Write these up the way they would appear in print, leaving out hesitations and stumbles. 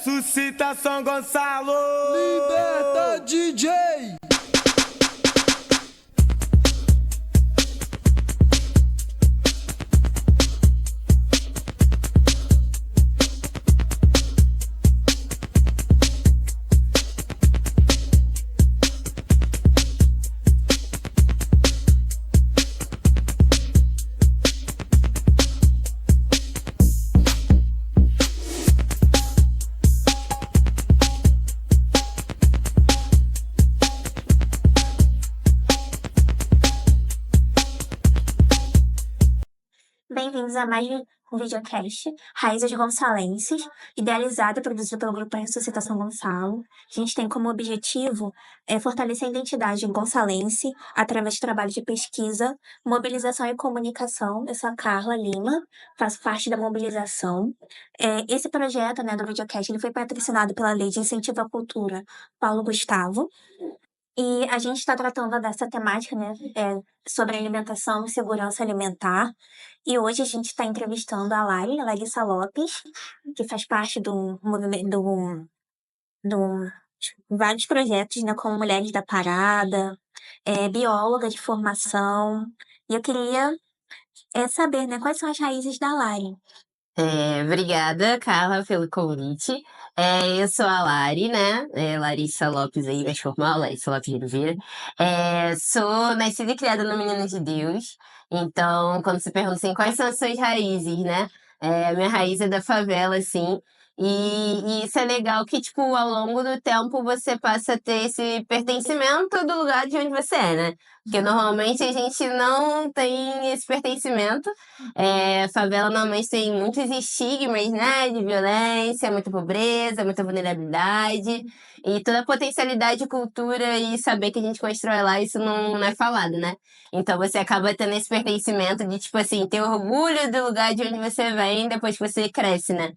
Ressuscita São Gonçalo! Liberta DJ! Bem-vindos a mais um videocast, Raízes Gonçalenses, idealizado e produzido pelo Grupo Ressuscita São Gonçalo. A gente tem como objetivo fortalecer a identidade gonçalense através de trabalho de pesquisa, mobilização e comunicação. Eu sou a Carla Lima, faço parte da mobilização. Esse projeto, do videocast, ele foi patrocinado pela Lei de Incentivo à Cultura Paulo Gustavo. E a gente está tratando dessa temática, sobre alimentação e segurança alimentar. E hoje a gente está entrevistando a Larissa Lopes, que faz parte do movimento, vários projetos, como Mulheres da Parada, bióloga de formação. E eu queria saber, quais são as raízes da Lari. Obrigada, Carla, pelo convite. Eu sou a Lari, né? Larissa Lopes aí, mais formal, Larissa Lopes de Oliveira. Sou nascida e criada no Menino de Deus. Então, quando se pergunta assim, quais são as suas raízes, né? A minha raiz é da favela, assim. E isso é legal que, tipo, ao longo do tempo você passa a ter esse pertencimento do lugar de onde você é, né? Porque normalmente a gente não tem esse pertencimento. Favela normalmente tem muitos estigmas, né? De violência, muita pobreza, muita vulnerabilidade. E toda a potencialidade, cultura e saber que a gente constrói lá, isso não é falado, né? Então você acaba tendo esse pertencimento de, tipo assim, ter orgulho do lugar de onde você vem depois que você cresce, né?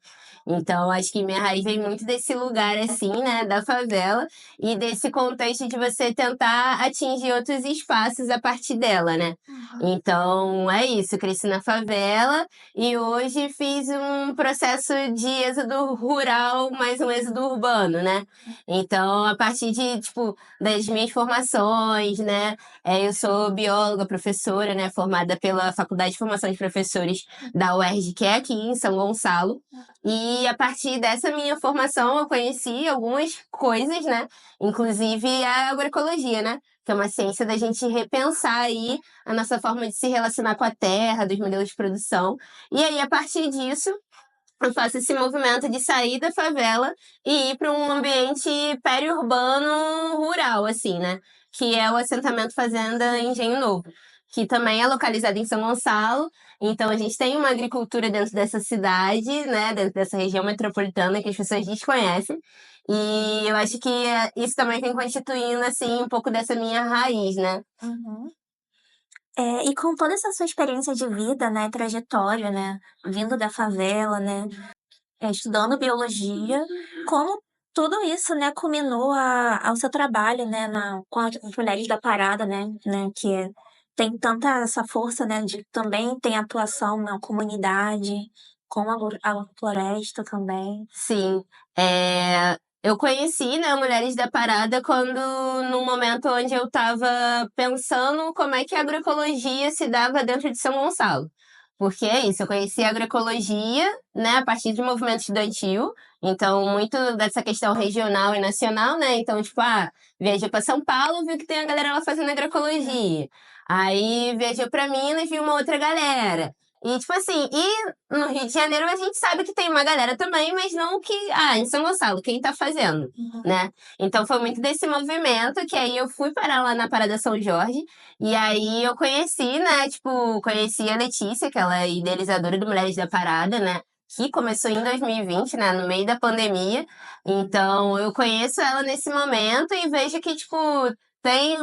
Então, acho que minha raiz vem muito desse lugar, assim, né, da favela, e desse contexto de você tentar atingir outros espaços a partir dela, né? Então, é isso, eu cresci na favela e hoje fiz um processo de êxodo rural, mais um êxodo urbano, né? Então, a partir de, tipo, das minhas formações, né? Eu sou bióloga, professora, né, formada pela Faculdade de Formação de Professores da UERJ, que é aqui em São Gonçalo. E a partir dessa minha formação eu conheci algumas coisas, né? Inclusive a agroecologia, né? Que é uma ciência da gente repensar aí a nossa forma de se relacionar com a terra, dos modelos de produção. E aí, a partir disso, eu faço esse movimento de sair da favela e ir para um ambiente periurbano rural, assim, né? Que é o assentamento Fazenda Engenho Novo, que também é localizado em São Gonçalo. Então, a gente tem uma agricultura dentro dessa cidade, né? Dentro dessa região metropolitana que as pessoas desconhecem. E eu acho que isso também vem constituindo, assim, um pouco dessa minha raiz, né? Uhum. E com toda essa sua experiência de vida, trajetória, vindo da favela, estudando biologia, como tudo isso, culminou ao seu trabalho, com as Mulheres da Parada, que tem tanta essa força, de também tem atuação na comunidade, com a floresta também. Sim, eu conheci, né, Mulheres da Parada no momento onde eu estava pensando como é que a agroecologia se dava dentro de São Gonçalo. Porque é isso, eu conheci a agroecologia, né, a partir do movimento estudantil, então muito dessa questão regional e nacional, né, então tipo, viajei para São Paulo, viu que tem a galera lá fazendo agroecologia, aí viajei para Minas, vi uma outra galera. E, tipo assim, no Rio de Janeiro a gente sabe que tem uma galera também, mas não que, em São Gonçalo, quem tá fazendo, né? Então foi muito desse movimento que aí eu fui parar lá na Parada São Jorge, e aí eu conheci, né, tipo, conheci a Letícia, que ela é idealizadora do Mulheres da Parada, né? Que começou em 2020, né, no meio da pandemia. Então eu conheço ela nesse momento e vejo que, tipo,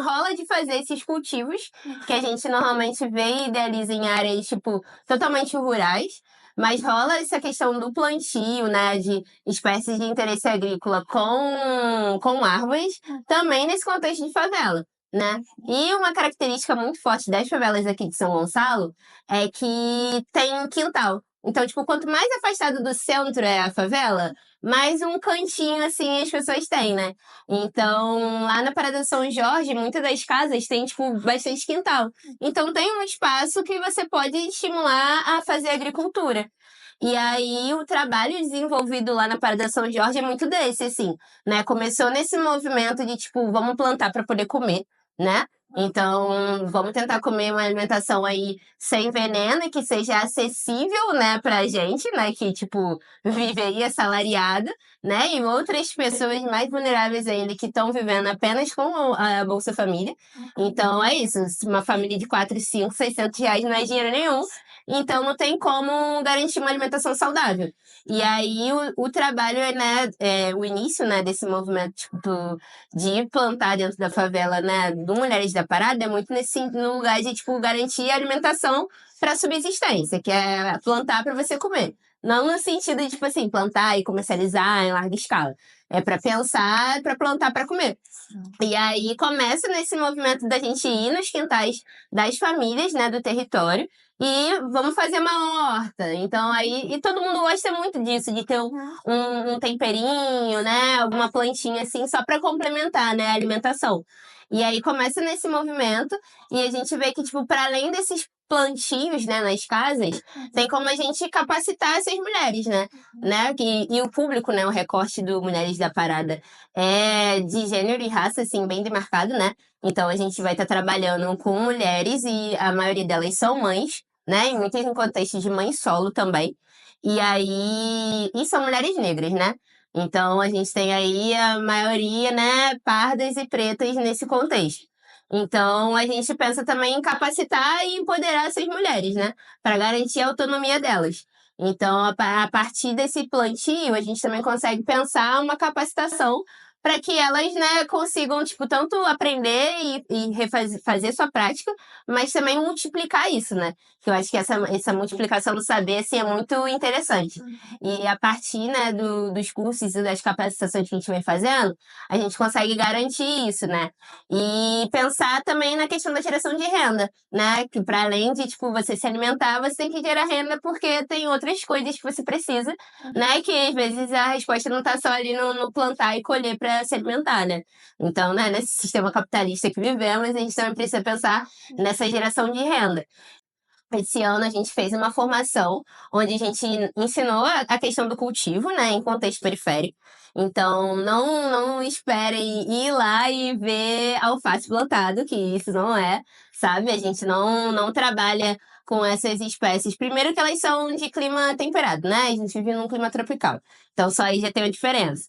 rola de fazer esses cultivos que a gente normalmente vê e idealiza em áreas, tipo, totalmente rurais, mas rola essa questão do plantio, né, de espécies de interesse agrícola com árvores, também nesse contexto de favela, né? E uma característica muito forte das favelas aqui de São Gonçalo é que tem quintal. Então, tipo, quanto mais afastado do centro é a favela, mas um cantinho, assim, as pessoas têm, né? Então, lá na Parada São Jorge, muitas das casas têm, tipo, bastante quintal. Então, tem um espaço que você pode estimular a fazer agricultura. E aí, o trabalho desenvolvido lá na Parada São Jorge é muito desse, assim, né? Começou nesse movimento de, tipo, vamos plantar para poder comer, né? Então, vamos tentar comer uma alimentação aí sem veneno e que seja acessível, né, pra gente, né, que, tipo, vive aí assalariada, né, e outras pessoas mais vulneráveis ainda que estão vivendo apenas com a Bolsa Família. Então, é isso, uma família de 4, 5, 600 reais não é dinheiro nenhum, então não tem como garantir uma alimentação saudável. E aí, o trabalho, né, o início, né, desse movimento, tipo, de plantar dentro da favela, né, do Mulheres da Parada, é muito no lugar de, tipo, garantir a alimentação para subsistência, que é plantar para você comer. Não no sentido de, tipo assim, plantar e comercializar em larga escala. É para pensar, para plantar para comer. E aí começa nesse movimento da gente ir nos quintais das famílias, né, do território, e vamos fazer uma horta. Então aí, e todo mundo gosta muito disso, de ter um temperinho, né, alguma plantinha assim, só para complementar, né, a alimentação. E aí começa nesse movimento, e a gente vê que, tipo, para além desses plantios, né, nas casas, tem como a gente capacitar essas mulheres, né, e o público, né, o recorte do Mulheres da Parada é de gênero e raça, assim, bem demarcado, né? Então a gente vai estar trabalhando com mulheres e a maioria delas são mães, né? E muitas em contexto de mãe solo também. E aí, e são mulheres negras, né? Então a gente tem aí a maioria, né, pardas e pretas nesse contexto. Então a gente pensa também em capacitar e empoderar essas mulheres, né? Para garantir a autonomia delas. Então, a partir desse plantio, a gente também consegue pensar uma capacitação para que elas, né, consigam, tipo, tanto aprender e fazer sua prática, mas também multiplicar isso, né? Que eu acho que essa multiplicação do saber, assim, é muito interessante. E a partir, né, dos cursos e das capacitações que a gente vem fazendo, a gente consegue garantir isso, né? E pensar também na questão da geração de renda, né? Que para além de, tipo, você se alimentar, você tem que gerar renda porque tem outras coisas que você precisa, né? Que às vezes a resposta não tá só ali no plantar e colher para se alimentar, né? Então, né, nesse sistema capitalista que vivemos, a gente também precisa pensar nessa geração de renda. Esse ano a gente fez uma formação onde a gente ensinou a questão do cultivo, né, em contexto periférico. Então, não esperem ir lá e ver alface plantado, que isso não é, sabe? A gente não trabalha com essas espécies. Primeiro que elas são de clima temperado, né? A gente vive num clima tropical. Então, só aí já tem uma diferença.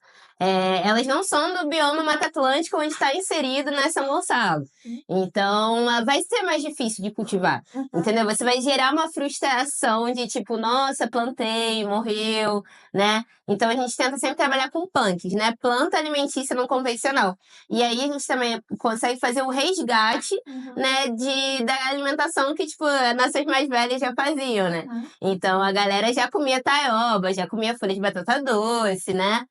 Elas não são do bioma Mata Atlântica, onde está inserido, né, São Gonçalo. Então, vai ser mais difícil de cultivar, entendeu? Você vai gerar uma frustração de tipo, nossa, plantei, morreu, né? Então, a gente tenta sempre trabalhar com punks, né? Planta alimentícia não convencional. E aí, a gente também consegue fazer o resgate, né, da alimentação que, tipo, as nossas mais velhas já faziam, né? Então, a galera já comia taioba, já comia folha de batata doce, né?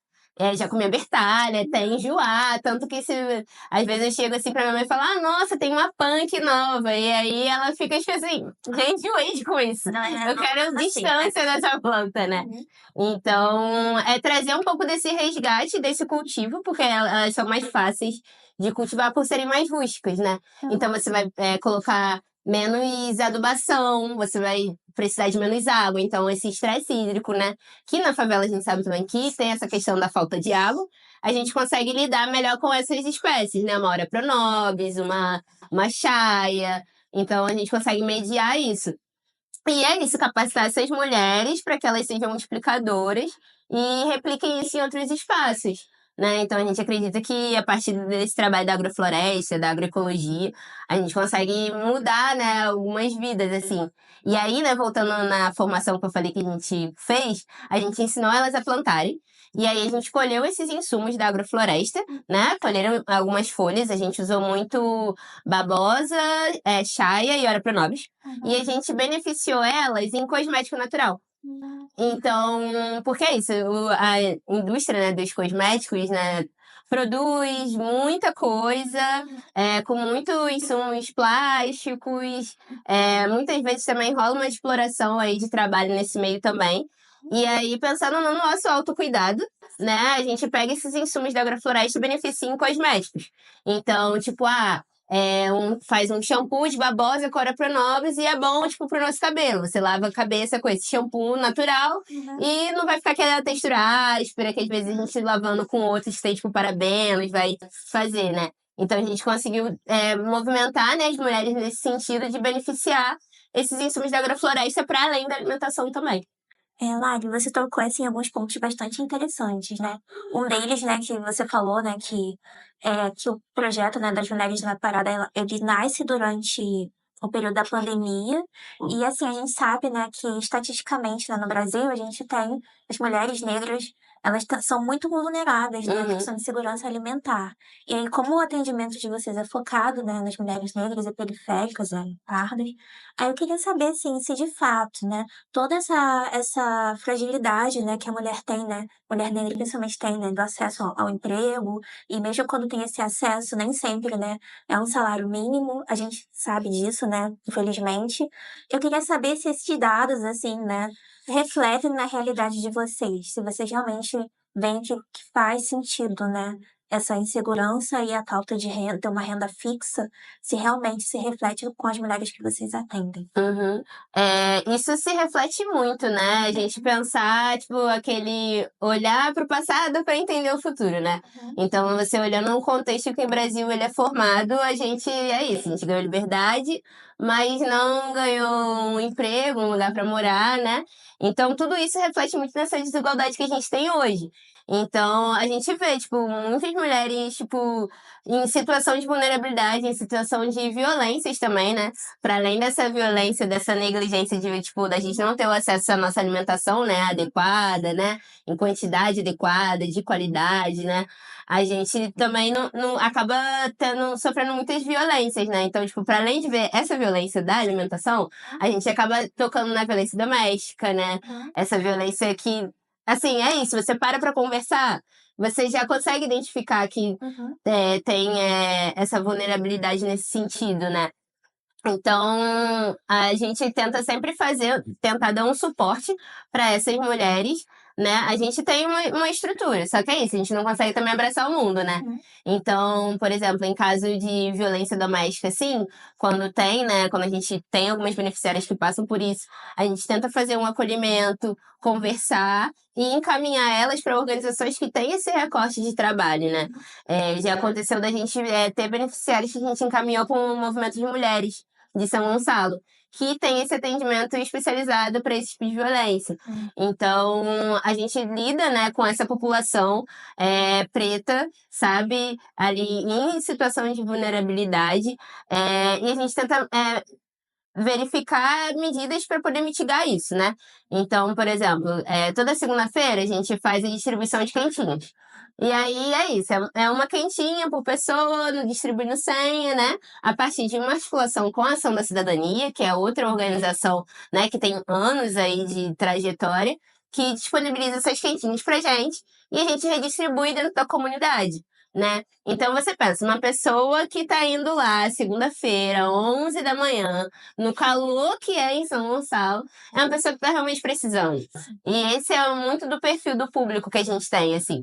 Já comia bertalha, até enjoar, tanto que às vezes eu chego assim pra minha mãe e falo, ah, nossa, tem uma punk nova, e aí ela fica tipo assim, já enjoei com isso, eu quero distância dessa planta, né? Então, é trazer um pouco desse resgate, desse cultivo, porque elas são mais fáceis de cultivar por serem mais rústicas, né? Então você vai colocar menos adubação, você vai precisar de menos água, então esse estresse hídrico, né? Que na favela a gente sabe também que tem essa questão da falta de água, a gente consegue lidar melhor com essas espécies, né? Uma Aurea pronobis, uma chaia, então a gente consegue mediar isso. E é isso, capacitar essas mulheres para que elas sejam multiplicadoras e repliquem isso em outros espaços, né? Então a gente acredita que a partir desse trabalho da agrofloresta, da agroecologia, a gente consegue mudar, né, algumas vidas, assim. E aí, né, voltando na formação que eu falei que a gente fez, a gente ensinou elas a plantarem. E aí a gente colheu esses insumos da agrofloresta, né? Colheram algumas folhas, a gente usou muito babosa, chaia e Aurea pronobis. E a gente beneficiou elas em cosmético natural. Então, porque é isso, a indústria, né, dos cosméticos, né, produz muita coisa, com muitos insumos plásticos, muitas vezes também rola uma exploração aí de trabalho nesse meio também. E aí, pensando no nosso autocuidado, né? A gente pega esses insumos da agrofloresta e beneficia em cosméticos. Então, tipo, faz um shampoo de babosa, cora pronobis e é bom, tipo, pro nosso cabelo. Você lava a cabeça com esse shampoo natural e não vai ficar aquela textura áspera que às vezes a gente lavando com outros que tem, tipo, parabenos, vai fazer, né? Então, a gente conseguiu movimentar, né, as mulheres nesse sentido de beneficiar esses insumos da agrofloresta para além da alimentação também. Lari, você tocou assim, em alguns pontos bastante interessantes, né? Um deles, né, que você falou, né, que o projeto, né, das Mulheres na Parada, ele nasce durante o período da pandemia. E assim, a gente sabe, né, que estatisticamente, né, no Brasil, a gente tem as mulheres negras, elas são muito vulneráveis, né, na questão de segurança alimentar. E aí, como o atendimento de vocês é focado, né, nas mulheres negras e periféricas, né, pardas, aí eu queria saber, assim, se de fato, né, toda essa fragilidade, né, que a mulher tem, né, mulher negra principalmente tem, né, do acesso ao emprego, e mesmo quando tem esse acesso, nem sempre, né, é um salário mínimo, a gente sabe disso, né, infelizmente. Eu queria saber se esses dados, assim, né, refletem na realidade de vocês, se vocês realmente veem que faz sentido, né, essa insegurança e a falta de renda, uma renda fixa, se realmente se reflete com as mulheres que vocês atendem. Uhum. Isso se reflete muito, né? A gente pensar, tipo, aquele olhar para o passado para entender o futuro, né? Então, você olhando um contexto que o Brasil ele é formado, a gente é isso, a gente ganhou liberdade, mas não ganhou um emprego, um lugar para morar, né? Então, tudo isso reflete muito nessa desigualdade que a gente tem hoje. Então, a gente vê, tipo, muitas mulheres, tipo, em situação de vulnerabilidade, em situação de violências também, né? Para além dessa violência, dessa negligência de, tipo, da gente não ter o acesso à nossa alimentação, né, adequada, né, em quantidade adequada, de qualidade, né, a gente também não acaba sofrendo muitas violências, né, então, tipo, para além de ver essa violência da alimentação, a gente acaba tocando na violência doméstica, né, essa violência que, assim, é isso, você para conversar, você já consegue identificar que tem essa vulnerabilidade nesse sentido, né? Então, a gente tenta sempre tentar dar um suporte para essas mulheres, né? A gente tem uma estrutura, só que é isso, a gente não consegue também abraçar o mundo, né? Então, por exemplo, em caso de violência doméstica, assim, quando tem, né? Quando a gente tem algumas beneficiárias que passam por isso, a gente tenta fazer um acolhimento, conversar e encaminhar elas para organizações que têm esse recorte de trabalho, né? Já aconteceu da gente ter beneficiários que a gente encaminhou para um movimento de mulheres de São Gonçalo, que tem esse atendimento especializado para esse tipo de violência. Então, a gente lida, né, com essa população preta, sabe, ali em situação de vulnerabilidade, e a gente tenta verificar medidas para poder mitigar isso, né? Então, por exemplo, toda segunda-feira a gente faz a distribuição de quentinhas. E aí é isso, é uma quentinha por pessoa, distribuindo senha, né? A partir de uma articulação com a Ação da Cidadania, que é outra organização, né, que tem anos aí de trajetória, que disponibiliza essas quentinhas pra gente e a gente redistribui dentro da comunidade, né? Então você pensa, uma pessoa que tá indo lá segunda-feira, 11 da manhã, no calor que é em São Gonçalo, é uma pessoa que tá realmente precisando. E esse é muito do perfil do público que a gente tem, assim.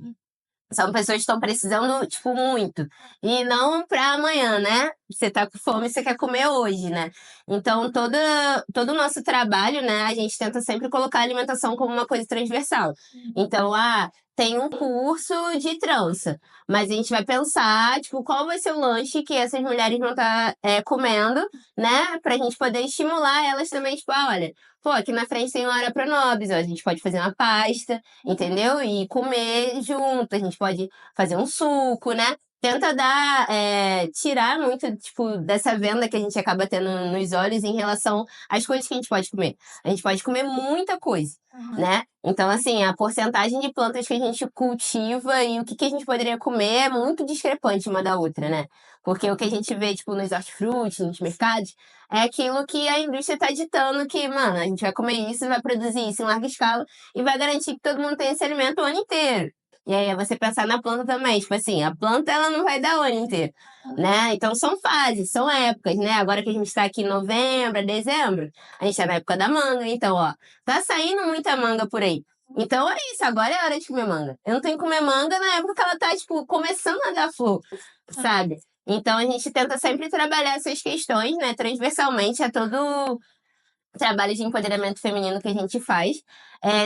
São pessoas que estão precisando, tipo, muito. E não para amanhã, né? Você tá com fome, você quer comer hoje, né? Então, todo o nosso trabalho, né? A gente tenta sempre colocar a alimentação como uma coisa transversal. Então, tem um curso de trança. Mas a gente vai pensar, tipo, qual vai ser o lanche que essas mulheres vão estar comendo, né? Pra gente poder estimular elas também, tipo, olha, pô, aqui na frente tem hora para nobres, ó, a gente pode fazer uma pasta, entendeu? E comer junto, a gente pode fazer um suco, né? Tenta tirar muito, tipo, dessa venda que a gente acaba tendo nos olhos em relação às coisas que a gente pode comer. A gente pode comer muita coisa, né? Então, assim, a porcentagem de plantas que a gente cultiva e o que a gente poderia comer é muito discrepante uma da outra, né? Porque o que a gente vê, tipo, nos hortifruti, nos mercados, é aquilo que a indústria está ditando que, mano, a gente vai comer isso, vai produzir isso em larga escala e vai garantir que todo mundo tem esse alimento o ano inteiro. E aí é você pensar na planta também, tipo assim, a planta ela não vai dar o ano inteiro, né? Então são fases, são épocas, né? Agora que a gente está aqui em novembro, dezembro, a gente tá na época da manga, então, ó, tá saindo muita manga por aí. Então é isso, agora é a hora de comer manga. Eu não tenho que comer manga na época que ela tá, tipo, começando a dar flor, sabe? Então a gente tenta sempre trabalhar essas questões, né, transversalmente a todo trabalho de empoderamento feminino que a gente faz,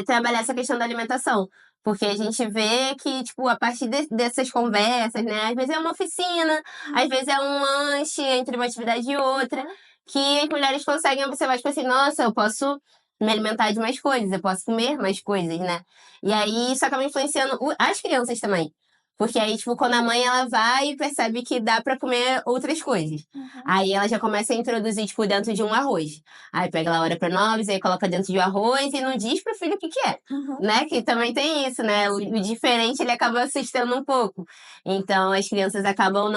trabalhar essa questão da alimentação. Porque a gente vê que, tipo, a partir dessas conversas, né? Às vezes é uma oficina, às vezes é um lanche entre uma atividade e outra, que as mulheres conseguem observar, tipo assim, nossa, eu posso me alimentar de mais coisas, eu posso comer mais coisas, né? E aí isso acaba influenciando as crianças também. Porque aí, tipo, quando a mãe ela vai e percebe que dá pra comer outras coisas. Aí ela já começa a introduzir, tipo, dentro de um arroz. Aí pega lá a hora para nobres, aí coloca dentro de um arroz e não diz pro filho o que que é, né? Que também tem isso, né? O diferente ele acaba assustando um pouco. Então as crianças acabam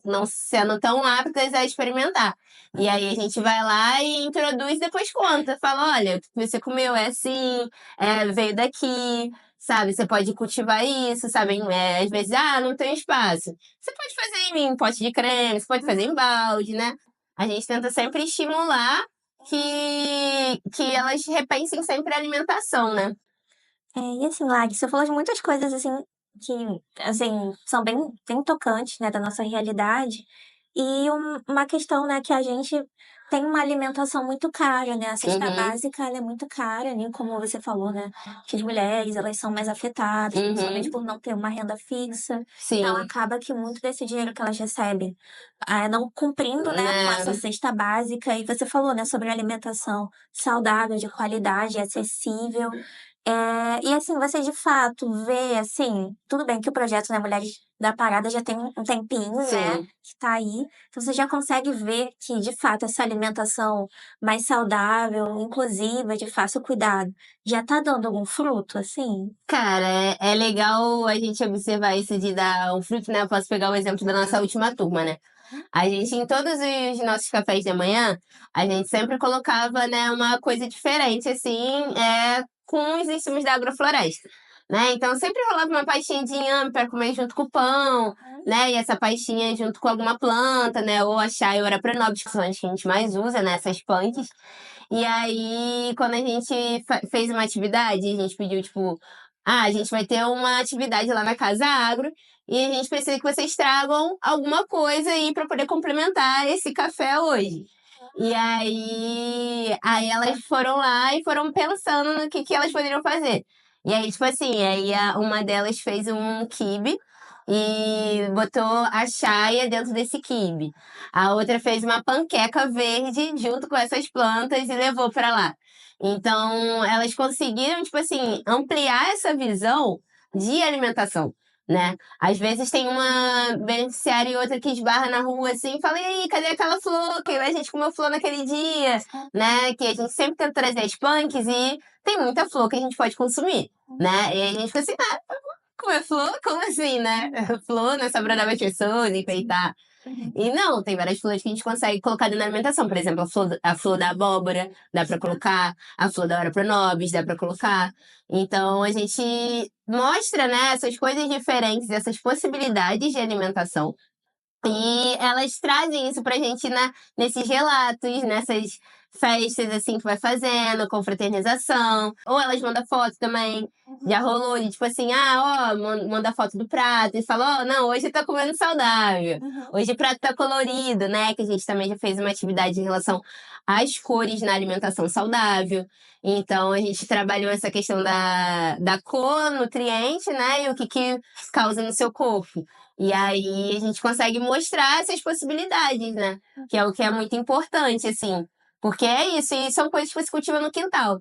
não sendo tão aptas a experimentar. E aí a gente vai lá e introduz, depois conta. Fala, olha, o que você comeu é assim, veio daqui. Sabe, você pode cultivar isso, sabe? Às vezes, não tem espaço. Você pode fazer em pote de creme, você pode fazer em balde, né? A gente tenta sempre estimular que elas repensem sempre a alimentação, né? E assim, Lari, você falou de muitas coisas, assim, que, assim, são bem tocantes, né, da nossa realidade. E uma questão, né, que a gente tem uma alimentação muito cara, né? A cesta Uhum, básica, ela é muito cara, né? Como você falou, né? Que as mulheres, elas são mais afetadas, principalmente uhum, por não ter uma renda fixa. Então, sim, acaba que muito desse dinheiro que elas recebem, não cumprindo, né, com essa né? cesta básica. E você falou, né, sobre alimentação saudável, de qualidade, acessível. E assim, você de fato vê, assim, tudo bem que o projeto, né, Mulheres da Parada já tem um tempinho, né, Sim. que tá aí. Então você já consegue ver que, de fato, essa alimentação mais saudável, inclusiva, de fácil cuidado, já tá dando algum fruto, assim? Cara, é legal a gente observar isso de dar um fruto, né? Eu posso pegar o exemplo da nossa última turma, né? A gente, em todos os nossos cafés da manhã, a gente sempre colocava, né, uma coisa diferente, assim, com os insumos da agrofloresta, né? Então, sempre rolava uma pastinha de inhame para comer junto com o pão, né? E essa pastinha junto com alguma planta, né? Ou a chá e ora pronobis, que são as que a gente mais usa, né? Essas punks. E aí, quando a gente fez uma atividade, a gente pediu, tipo, a gente vai ter uma atividade lá na Casa Agro e a gente precisa que vocês tragam alguma coisa aí para poder complementar esse café hoje. E aí elas foram lá e foram pensando no que elas poderiam fazer. E aí, tipo assim, uma delas fez um quibe e botou a chaia dentro desse quibe. A outra fez uma panqueca verde junto com essas plantas e levou para lá. Então, elas conseguiram, tipo assim, ampliar essa visão de alimentação, né? Às vezes tem uma beneficiária e outra que esbarra na rua assim e fala, e aí, cadê aquela flor? Que a gente comeu flor naquele dia, né? Que a gente sempre tenta trazer as punks e tem muita flor que a gente pode consumir, né? E aí a gente fica assim, comer flor? Como assim, né? Flor não é só pra dar pra pessoas, enfeitar. E não, tem várias flores que a gente consegue colocar dentro da alimentação. Por exemplo, a flor da abóbora, dá pra colocar. A flor da hora pronobis, dá pra colocar. Então, a gente mostra, né, essas coisas diferentes, essas possibilidades de alimentação. E elas trazem isso pra gente nesses relatos, nessas festas assim que vai fazendo, confraternização. Ou elas mandam foto também. Já rolou de tipo assim, manda foto do prato e fala, não, hoje tá comendo saudável. Hoje o prato tá colorido, né? Que a gente também já fez uma atividade em relação às cores na alimentação saudável. Então a gente trabalhou essa questão da cor, nutriente, né? E o que causa no seu corpo. E aí a gente consegue mostrar essas possibilidades, né? Que é o que é muito importante, assim. Porque é isso, e são coisas que você cultiva no quintal.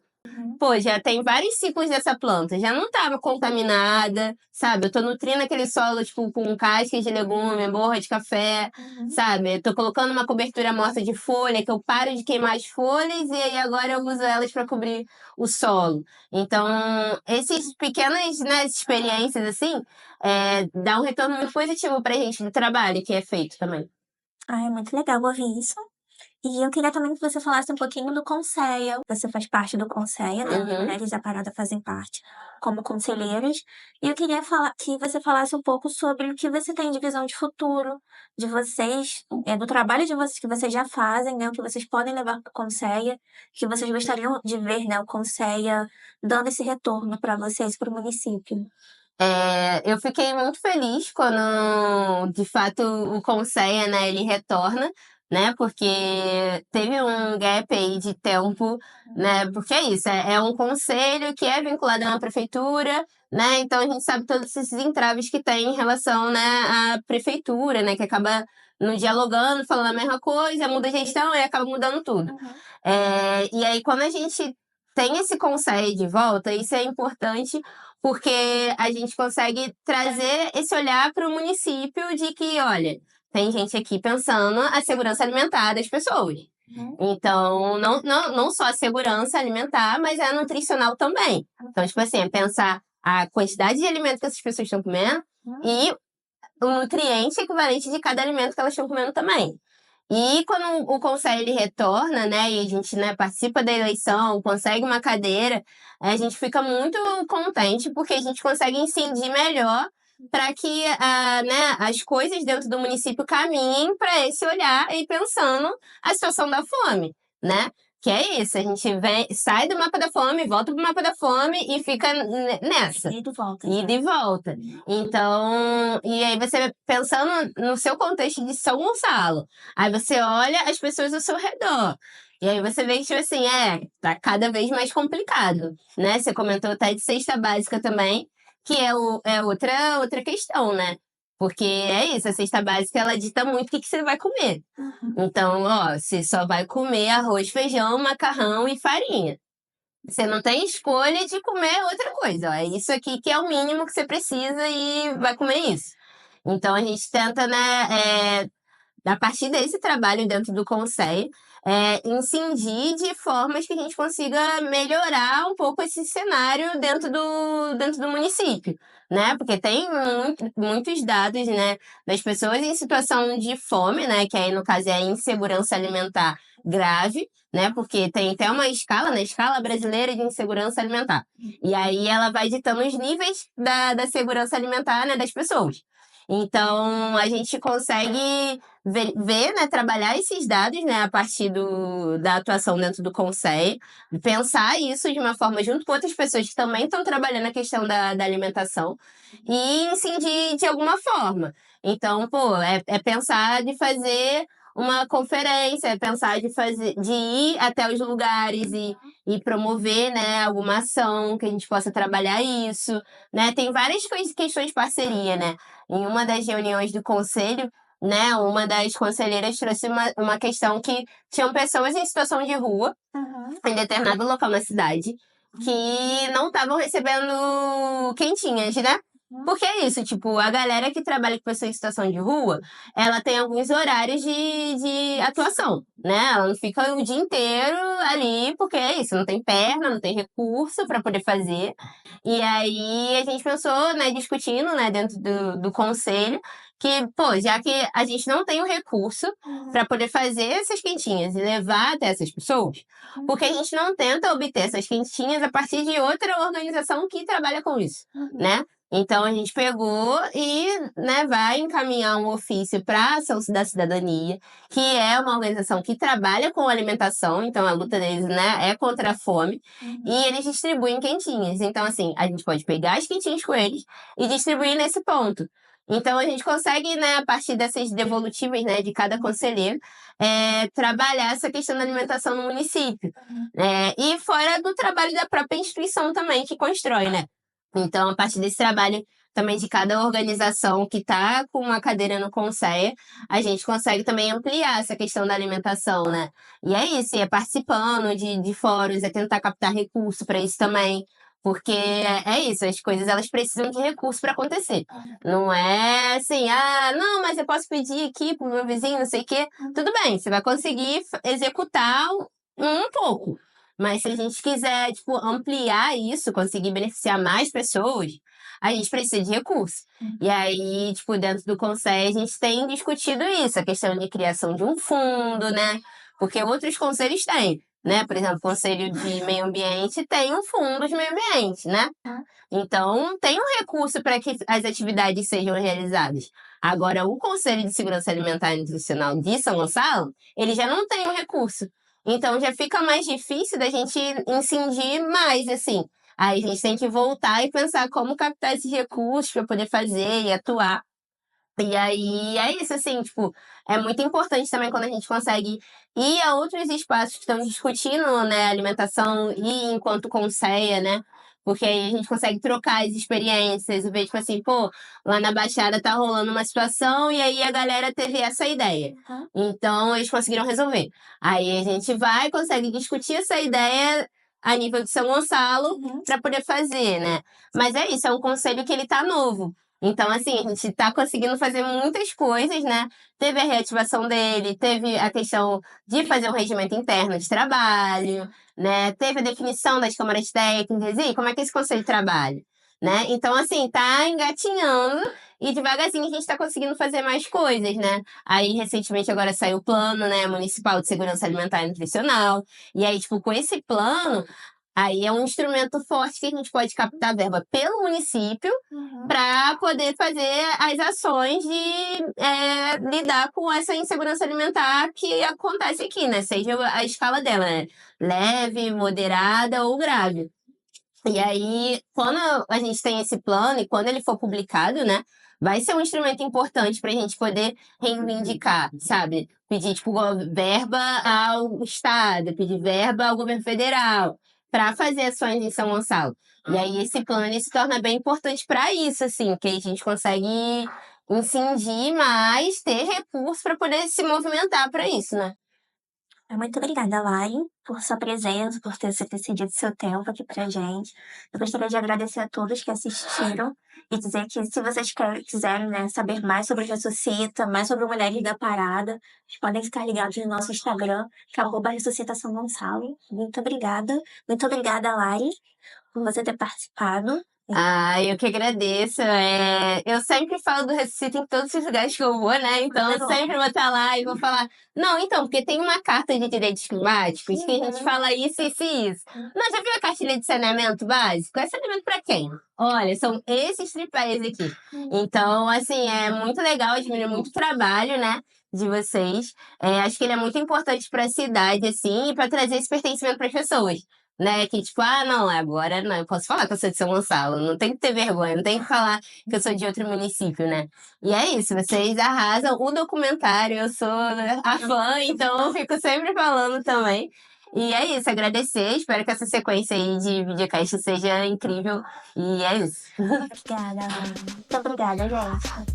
Pô, já tem vários ciclos dessa planta, já não estava contaminada, sabe? Eu tô nutrindo aquele solo, tipo, com cascas de legume, borra de café, sabe? Eu tô colocando uma cobertura morta de folha, que eu paro de queimar as folhas e aí agora eu uso elas para cobrir o solo. Então, esses pequenas, né, experiências, assim, dá um retorno muito positivo pra gente do trabalho que é feito também. É muito legal ouvir isso. E eu queria também que você falasse um pouquinho do Conselho. Você faz parte do Conselho, né? As Uhum. mulheres da Parada fazem parte como conselheiras. E eu queria que você falasse um pouco sobre o que você tem de visão de futuro, de vocês, do trabalho de vocês que vocês já fazem, né? O que vocês podem levar para o Conselho, que vocês gostariam de ver, né? O Conselho dando esse retorno para vocês, para o município. Eu fiquei muito feliz quando, de fato, o Conceia, né, ele retorna, né, porque teve um gap aí de tempo, né, porque é isso, é um conselho que é vinculado a uma prefeitura, né, então a gente sabe todos esses entraves que tem em relação, né, à prefeitura, né, que acaba não dialogando, falando a mesma coisa, muda a gestão e acaba mudando tudo. E aí, quando a gente tem esse conselho de volta, isso é importante porque a gente consegue trazer esse olhar para o município de que, olha, tem gente aqui pensando a segurança alimentar das pessoas. Então, não só a segurança alimentar, mas a nutricional também. Então, tipo assim, é pensar a quantidade de alimento que essas pessoas estão comendo e o nutriente equivalente de cada alimento que elas estão comendo também. E quando o conselho ele retorna, né, e a gente, né, participa da eleição, consegue uma cadeira, a gente fica muito contente porque a gente consegue incidir melhor para que né, as coisas dentro do município caminhem para esse olhar e pensando a situação da fome, né? Que é isso, a gente sai do mapa da fome, volta pro mapa da fome e fica nessa. E de volta. Ida e volta. Então, e aí você pensando no seu contexto de São Gonçalo, aí você olha as pessoas ao seu redor. E aí você vê que, tipo assim, tá cada vez mais complicado, né? Você comentou até de cesta básica também, que é outra questão, né? Porque é isso, a cesta básica, ela dita muito o que você vai comer. Então, ó, você só vai comer arroz, feijão, macarrão e farinha. Você não tem escolha de comer outra coisa. Ó. É isso aqui que é o mínimo que você precisa e vai comer isso. Então a gente tenta, né, a partir desse trabalho dentro do Conselho, incidir de formas que a gente consiga melhorar um pouco esse cenário dentro do município, né? Porque tem muitos dados, né, das pessoas em situação de fome, né, que aí no caso é a insegurança alimentar grave, né? Porque tem até uma escala, né, escala brasileira de insegurança alimentar. E aí ela vai ditando os níveis da segurança alimentar, né, das pessoas. Então, a gente consegue ver, né, trabalhar esses dados, né, a partir da atuação dentro do Conselho, pensar isso de uma forma junto com outras pessoas que também estão trabalhando a questão da alimentação e incidir de alguma forma. Então, pô, é pensar de fazer uma conferência, é pensar de ir até os lugares e promover, né, alguma ação que a gente possa trabalhar isso, né? Tem várias questões de parceria, né? Em uma das reuniões do conselho, né, uma das conselheiras trouxe uma questão que tinham pessoas em situação de rua, em determinado local na cidade, que não estavam recebendo quentinhas, né? Porque é isso, tipo, a galera que trabalha com pessoas em situação de rua, ela tem alguns horários de atuação, né? Ela não fica o dia inteiro ali, porque é isso, não tem perna, não tem recurso para poder fazer. E aí a gente pensou, né, discutindo, né, dentro do conselho, que, pô, já que a gente não tem o recurso para poder fazer essas quentinhas e levar até essas pessoas, porque a gente não tenta obter essas quentinhas a partir de outra organização que trabalha com isso, né? Então a gente pegou e, né, vai encaminhar um ofício para a Ação da Cidadania, que é uma organização que trabalha com alimentação, então a luta deles, né, é contra a fome, e eles distribuem quentinhas. Então, assim, a gente pode pegar as quentinhas com eles e distribuir nesse ponto. Então a gente consegue, né, a partir dessas devolutivas, né, de cada conselheiro, trabalhar essa questão da alimentação no município. E fora do trabalho da própria instituição também que constrói, né? Então, a partir desse trabalho também de cada organização que está com uma cadeira no Conselho, a gente consegue também ampliar essa questão da alimentação, né? E é isso, é participando de fóruns, é tentar captar recurso para isso também. Porque é isso, as coisas elas precisam de recurso para acontecer. Não é assim, não, mas eu posso pedir aqui pro meu vizinho, não sei o quê. Tudo bem, você vai conseguir executar um pouco. Mas se a gente quiser, tipo, ampliar isso, conseguir beneficiar mais pessoas, a gente precisa de recurso. E aí, tipo, dentro do Conselho, a gente tem discutido isso, a questão de criação de um fundo, né? Porque outros conselhos têm, né? Por exemplo, o Conselho de Meio Ambiente tem um fundo de meio ambiente, né? Então, tem um recurso para que as atividades sejam realizadas. Agora, o Conselho de Segurança Alimentar e Nutricional de São Gonçalo, ele já não tem um recurso. Então, já fica mais difícil da gente incidir mais, assim. Aí a gente tem que voltar e pensar como captar esses recursos para poder fazer e atuar. E aí é isso, assim, tipo, é muito importante também quando a gente consegue ir a outros espaços que estão discutindo, né, alimentação e enquanto conceia, né? Porque aí a gente consegue trocar as experiências e ver, tipo assim, pô, lá na Baixada tá rolando uma situação e aí a galera teve essa ideia. Então eles conseguiram resolver. Aí a gente vai, consegue discutir essa ideia a nível de São Gonçalo para poder fazer, né? Mas é isso, é um conselho que ele tá novo. Então, assim, a gente tá conseguindo fazer muitas coisas, né? Teve a reativação dele, teve a questão de fazer um regimento interno de trabalho, né? Teve a definição das câmaras técnicas e como é que esse conselho trabalha, né? Então, assim, tá engatinhando e devagarzinho a gente tá conseguindo fazer mais coisas, né? Aí, recentemente, agora saiu o plano, né, municipal de segurança alimentar e nutricional. E aí, tipo, com esse plano, aí é um instrumento forte que a gente pode captar verba pelo município para poder fazer as ações de lidar com essa insegurança alimentar que acontece aqui, né? Seja a escala dela, né? Leve, moderada ou grave. E aí, quando a gente tem esse plano e quando ele for publicado, né? Vai ser um instrumento importante para a gente poder reivindicar, sabe? Pedir, tipo, verba ao Estado, pedir verba ao governo federal para fazer ações em São Gonçalo. E aí esse plano ele se torna bem importante para isso, assim, que a gente consegue incidir mais, ter recursos para poder se movimentar para isso, né? Muito obrigada, Lari, por sua presença, por ter cedido seu tempo aqui pra gente. Eu gostaria de agradecer a todos que assistiram e dizer que se vocês quiserem, né, saber mais sobre o Ressuscita, mais sobre o Mulheres da Parada, vocês podem ficar ligados no nosso Instagram, que é @Ressuscitação Gonçalo. Muito obrigada. Muito obrigada, Lari, por você ter participado. Ah, eu que agradeço. Eu sempre falo do Ressuscita em todos os lugares que eu vou, né? Então eu sempre vou estar lá e vou falar. Não, então, porque tem uma carta de direitos climáticos que a gente fala isso, isso e isso. Não, já viu a cartilha de saneamento básico? É saneamento para quem? Olha, são esses tripés aqui. Então, assim, é muito legal, admiro muito o trabalho, né? De vocês. Acho que ele é muito importante para a cidade, assim, e para trazer esse pertencimento para as pessoas. Né, que tipo, não, agora não, eu posso falar que eu sou de São Gonçalo, não tem que ter vergonha, não tem que falar que eu sou de outro município, né? E é isso, vocês arrasam o documentário, eu sou a fã, então eu fico sempre falando também. E é isso, agradecer, espero que essa sequência aí de videocast seja incrível, e é isso. Obrigada, Lari. Muito obrigada, gente.